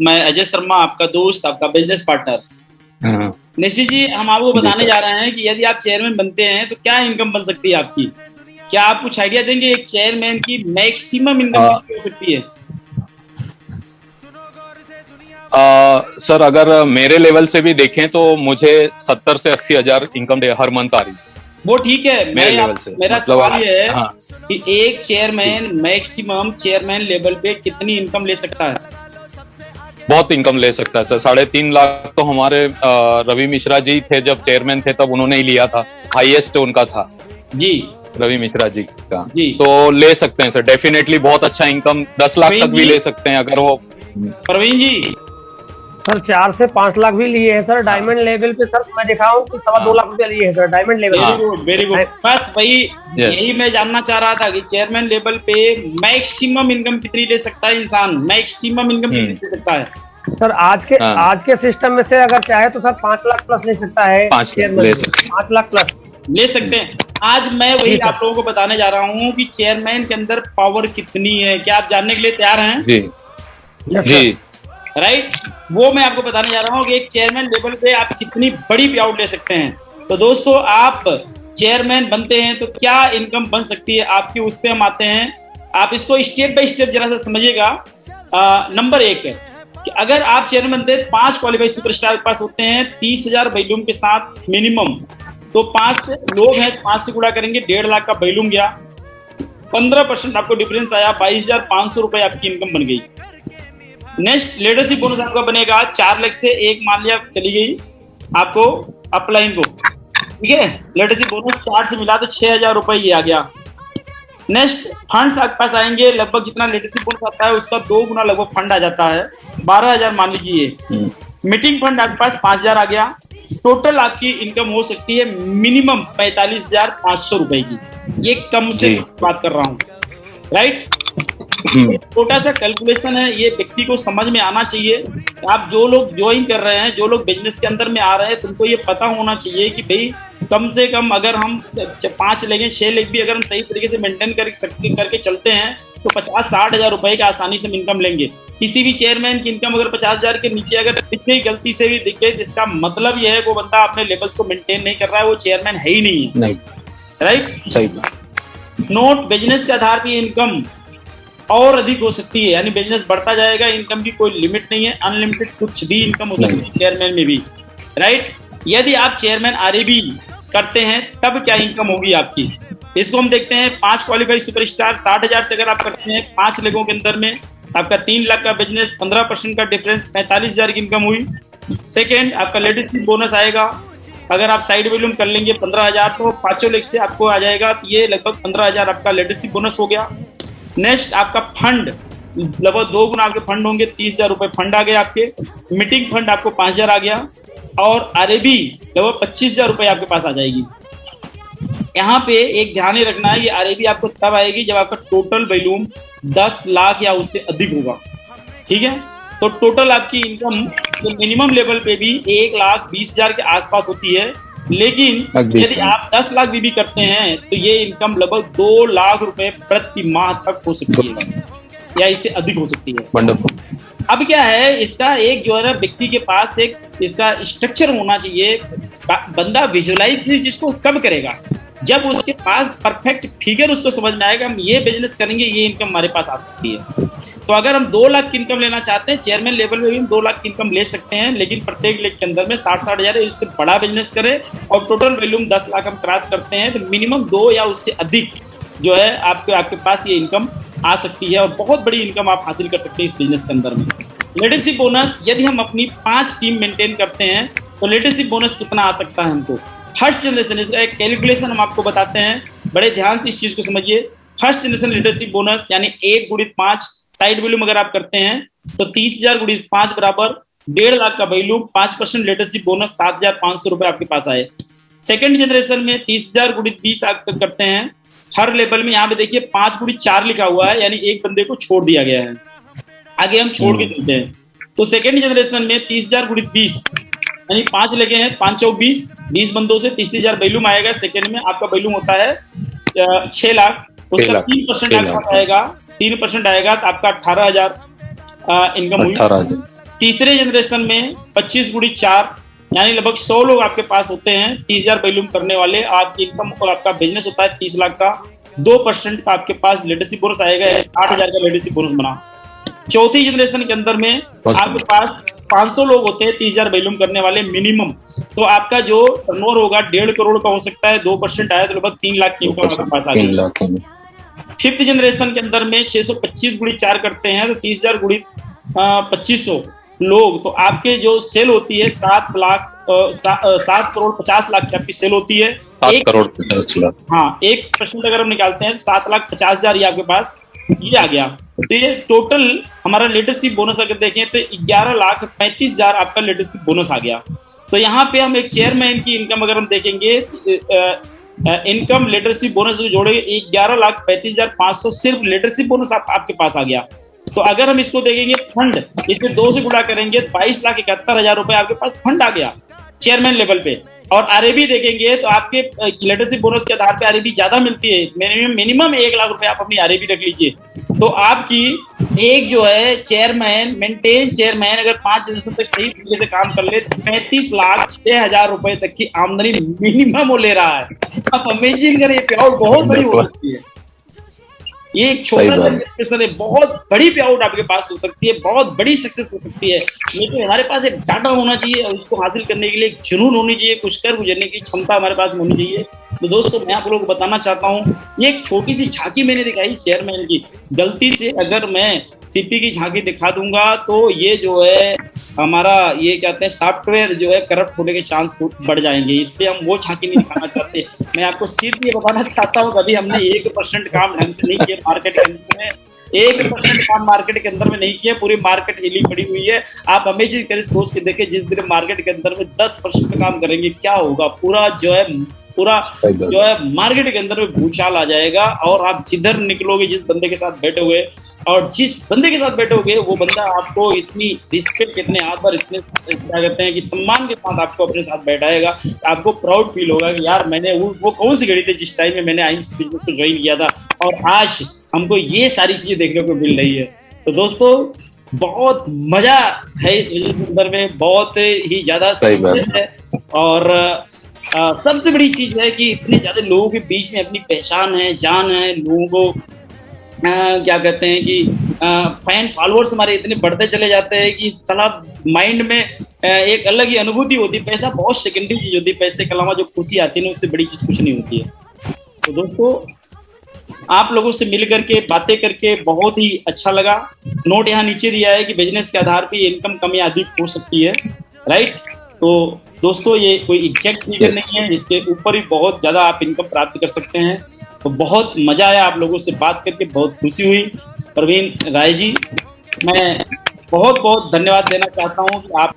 मैं अजय शर्मा, आपका दोस्त, आपका बिजनेस पार्टनर। निश्चित जी, हम आपको बताने जा रहे हैं कि यदि आप चेयरमैन बनते हैं तो क्या इनकम बन सकती है आपकी। क्या आप कुछ आइडिया देंगे एक चेयरमैन की मैक्सिमम इनकम कितनी हो सकती है? सर, अगर मेरे लेवल से भी देखें तो मुझे 70 से 80 हजार इनकम हर मंथ आ रही है। वो ठीक है, मेरे लेवल से मेरा मतलब सवाल ये है हाँ कि एक चेयरमैन मैक्सिमम चेयरमैन लेवल पे कितनी इनकम ले सकता है? बहुत इनकम ले सकता है सर। 3.5 लाख तो हमारे रवि मिश्रा जी थे जब चेयरमैन थे, तब उन्होंने ही लिया था। हाईएस्ट उनका था जी, रवि मिश्रा जी का। जी। तो ले सकते हैं सर, डेफिनेटली बहुत अच्छा इनकम 10 लाख तक भी ले सकते हैं अगर वो। प्रवीण जी, सर 4 से 5 लाख भी लिए हैं सर डायमंड लेवल पे। सर मैं देखा हूँ कि 2.25 लाख रुपया लिए हैं सर डायमंड लेवल पे। Very good, very good. बस वही यही मैं जानना चाह रहा था कि चेयरमैन लेवल पे मैक्सिमम इनकम कितनी ले सकता है इंसान, मैक्सिमम इनकम कितनी ले सकता है? सर आज के सिस्टम में से अगर चाहे तो सर 5 लाख प्लस ले सकता है। 5 लाख प्लस ले सकते हैं। आज मैं वही आप लोगों को बताने जा रहा हूँ कि चेयरमैन के अंदर पावर कितनी है। क्या आप जानने के लिए तैयार हैं? जी जी, राइट। वो मैं आपको बताने जा रहा हूँ कि एक चेयरमैन लेवल पे आप कितनी बड़ी पे आउट ले सकते हैं। तो दोस्तों, आप चेयरमैन बनते हैं तो क्या इनकम बन सकती है आपकी, उस पर हम आते हैं। आप इसको स्टेप बाय स्टेप जरा सा समझिएगा। नंबर 1 कि अगर आप चेयरमैन बनते हैं, 5 क्वालिफाइड सुपरस्टार के पास होते हैं 30,000 वैल्यूम के साथ मिनिमम। तो 5 लोग हैं, 5 से गुणा करेंगे, 1.5 लाख का वैल्यूम गया। 15% आपको डिफरेंस आया, 22,500 रुपए आपकी इनकम बन गई। नेक्स्ट लीडरशिप बोनस आपका बनेगा 4 लाख से 1 मान लिया चली गई आपको अपलाइन को, ठीक है। लीडरशिप बोनस 4 से मिला तो 6,000 रुपए ये आ गया। नेक्स्ट फंड्स आपके पास आएंगे, लगभग जितना लीडरशिप बोनस आता है उसका 2 गुना लगभग फंड आ जाता है, 12,000 मान लीजिए। मीटिंग फंड आपके पास 5,000 आ गया। टोटल आपकी इनकम हो सकती है मिनिमम 45,500 रुपए की। ये कम से बात कर रहा हूँ, राइट। छोटा सा कैलकुलेशन है, ये व्यक्ति को समझ में आना चाहिए। आप जो लोग ज्वाइन कर रहे हैं, जो लोग बिजनेस के अंदर में आ रहे हैं, तुमको ये पता होना चाहिए कि भाई कम से कम अगर हम 5 लेंगे, 6 लेग भी अगर हम सही तरीके से मेंटेन करके चलते हैं तो 50-60 हजार रुपए का आसानी से इनकम लेंगे। किसी भी चेयरमैन की इनकम अगर 50 हजार के नीचे अगर दिखे, गलती से भी दिखे, जिसका मतलब यह है वो बंदा अपने लेवल्स को मेंटेन नहीं कर रहा है, वो चेयरमैन है ही नहीं है, राइट। सही। नोट, बिजनेस के आधार पर इनकम और अधिक हो सकती है, यानी बिजनेस बढ़ता जाएगा, इनकम की कोई लिमिट नहीं है, अनलिमिटेड कुछ भी इनकम हो सकती है चेयरमैन में भी, राइट। यदि आप चेयरमैन आरएबी करते हैं तब क्या इनकम होगी आपकी, इसको हम देखते हैं। 5 क्वालिफाइड सुपरस्टार 60,000 से अगर आप करते हैं 5 लोगों के अंदर में, आपका 3 लाख का बिजनेस, 15% का डिफरेंस, 45,000 की इनकम हुई। सेकेंड, आपका लीडरशिप बोनस आएगा, अगर आप साइड वॉल्यूम कर लेंगे 15,000 तो 5 लाख से आपको आ जाएगा, तो ये लगभग 15,000 आपका लीडरशिप बोनस हो गया। नेक्स्ट, आपका फंड लगभग 2 गुना आपके फंड होंगे, 30,000 रुपए फंड आ गए आपके। मीटिंग फंड आपको 5,000 आ गया और आरएबी लगभग 25,000 रुपए आपके पास आ जाएगी। यहाँ पे एक ध्यान ही रखना है, ये आरएबी आपको तब आएगी जब आपका टोटल वॉल्यूम 10 लाख या उससे अधिक होगा, ठीक है। तो टोटल आपकी इनकम तो मिनिमम लेवल पे भी 1,20,000 के आसपास होती है, लेकिन यदि आप 10 लाख भी करते हैं तो ये इनकम लगभग 2 लाख रुपए प्रति माह तक हो सकती है या इससे अधिक हो सकती है। अब क्या है, इसका एक जो है ना व्यक्ति के पास एक इसका स्ट्रक्चर होना चाहिए। बंदा विजुअलाइज इस चीज को कब करेगा, जब उसके पास परफेक्ट फिगर उसको समझ में आएगा, हम ये बिजनेस करेंगे, ये इनकम हमारे पास आ सकती है। तो अगर हम 2 लाख की इनकम लेना चाहते हैं, चेयरमैन लेवल में भी हम 2 लाख की इनकम ले सकते हैं, लेकिन प्रत्येक लेग के अंदर में 60-60 हजार, इससे बड़ा बिजनेस करें और टोटल वॉल्यूम 10 लाख हम क्रॉस करते हैं तो मिनिमम 2 या उससे अधिक जो है आपके पास ये इनकम आ सकती है और बहुत बड़ी इनकम आप हासिल कर सकते हैं इस बिजनेस के अंदर में। लीडरशिप बोनस, यदि हम अपनी 5 टीम मेंटेन करते हैं तो लीडरशिप बोनस कितना आ सकता है हमको। फर्स्ट जनरेशन, इसका एक कैलकुलेशन हम आपको बताते हैं, बड़े ध्यान से इस चीज को समझिए। फर्स्ट जनरेशन लीडरशिप बोनस यानी 1 गुणित 5 साइड वॉल्यूम अगर आप करते हैं तो 30,000 गुणित 5 बराबर 1.5 लाख का वॉल्यूम, 5% लीडरशिप बोनस, 7,500 रुपए आपके पास आए। सेकंड जनरेशन में 30,000 गुणित 20 आप करते हैं, हर लेवल में यहाँ पे देखिए 5 गुणित 4 लिखा हुआ है, यानी एक बंदे को छोड़ दिया गया है, आगे हम छोड़ के चलते हैं। तो सेकंड जनरेशन में 30,000 गुणित 20 यानी 5 लगे हैं, 5 चौक 20 बंदों से 30,000 वैल्यूम आएगा। सेकंड में आपका वैल्यूम होता है 6 लाख, उसका 3% आपका आएगा, 3% आएगा तो आपका 18,000 इनकम हुई। 18 दिन। तीसरे जनरेशन में 25 गुड़ी 4 यानी लगभग 100 लोग आपके पास होते हैं 30,000 वैल्यूम करने वाले। आपकी इनकम और आपका बिजनेस होता है 30 लाख का, 2% का आपके पास लीडरशिप बोनस आएगा, 60,000 का लीडरशिप बोनस बना। चौथी जनरेशन के अंदर में आपके पास 500 लोग होते हैं 30,000 वैल्यूम करने वाले मिनिमम, तो आपका जो टर्नओवर होगा 1.5 करोड़ का हो सकता है, 2% आया तो लगभग 3 लाख की इनकम आपके पास आ गई। फिफ्थ जनरेशन के अंदर में 625 गुड़ी 4 करते हैं तो 30,000 गुड़ी 2500 लोग, तो आपके जो सेल होती है 7 करोड़ 50 लाख की आपकी सेल होती है। 7 करोड़ 50 लाख। हाँ, 1% अगर हम निकालते हैं तो 7,50,000 ये आपके पास ये आ गया। तो ये टोटल हमारा लीडरशिप बोनस अगर देखें तो 11,35,000 आपका लीडरशिप बोनस आ गया। तो यहाँ पे हम एक चेयरमैन की इनकम अगर हम देखेंगे, इनकम लीडरशिप बोनस जोड़ेंगे 11,35,500 सिर्फ लीडरशिप बोनस आपके पास आ गया। तो अगर हम इसको देखेंगे फंड, इसे 2 से गुणा करेंगे 22,71,000 रुपए आपके पास फंड आ गया चेयरमैन लेवल पे। और आरएबी देखेंगे तो आपके लीडरशिप बोनस के आधार पे आरएबी ज्यादा मिलती है, मिनिमम 1 लाख रुपए आप अपनी आरएबी रख लीजिए। तो आपकी एक जो है चेयरमैन, मेंटेन चेयरमैन अगर 5 जनरेशन तक सही तरीके से काम कर ले तो 35,06,000 रुपए तक की आमदनी मिनिमम वो ले रहा है। आप इमेजिन करें, पे आउट बहुत बड़ी हो सकती है। ये एक छोटा जनरेशन है, बहुत बड़ी पे आउट आपके पास हो सकती है, बहुत बड़ी सक्सेस हो सकती है। लेकिन हमारे पास एक डाटा होना चाहिए और उसको हासिल करने के लिए एक जुनून होनी चाहिए, कुछ कर गुजरने की क्षमता हमारे पास होनी चाहिए। तो दोस्तों मैं आप लोगों को बताना चाहता हूँ, ये एक छोटी सी झांकी मैंने दिखाई चेयरमैन की। गलती से अगर मैं सीपी की झांकी दिखा दूंगा तो ये जो है हमारा ये कहते हैं सॉफ्टवेयर जो है करप्ट होने के चांस बढ़ जाएंगे, इसलिए हम वो झांकी नहीं दिखाना चाहते। मैं आपको सिर्फ ये बताना चाहता हूँ, कभी हमने 1% काम ढंग से नहीं किया मार्केट के अंदर में, 1% काम मार्केट के अंदर में नहीं किया, पूरी मार्केट हिली पड़ी हुई है। आप अमेजिंग करें, सोच के देखें, जिस दिन मार्केट के अंदर में 10% काम करेंगे क्या होगा, पूरा जो है मार्केट के अंदर में भूचाल आ जाएगा। और आप जिधर निकलोगे, जिस बंदे के साथ बैठोगे और जिस बंदे के साथ बैठोगे वो बंदा आपको इतनी रिस्पेक्ट, इतने आदर, इतने क्या कहते हैं कि सम्मान के साथ आपको अपने साथ बैठाएगा। आपको प्राउड फील होगा कि यार मैंने वो कौन सी घड़ी थी जिस टाइम में मैंने आईएमसी बिजनेस को ज्वाइन किया था और आज हमको ये सारी चीजें देखने को मिल रही है। तो दोस्तों बहुत मजा है इस बिजनेस के अंदर में, बहुत ही ज्यादा है। और सबसे बड़ी चीज है कि इतने ज्यादा लोगों के बीच में अपनी पहचान है, जान है, लोगों को क्या कहते हैं कि फैन फॉलोअर्स हमारे इतने बढ़ते चले जाते हैं कि साला माइंड में एक अलग ही अनुभूति होती है। पैसा बहुत सेकेंडरी चीज होती है, पैसे के अलावा जो खुशी आती है ना उससे बड़ी चीज कुछ नहीं होती है। तो दोस्तों आप लोगों से मिल करके बातें करके बहुत ही अच्छा लगा। नोट यहाँ नीचे दिया है कि बिजनेस के आधार पर इनकम कम या अधिक हो सकती है, राइट। तो दोस्तों ये कोई एग्जैक्ट फिगर नहीं है, इसके ऊपर ही बहुत ज्यादा आप इनकम प्राप्त कर सकते हैं। तो बहुत मजा आया आप लोगों से बात करके, बहुत खुशी हुई। प्रवीण राय जी, मैं बहुत बहुत धन्यवाद देना चाहता हूँ कि आप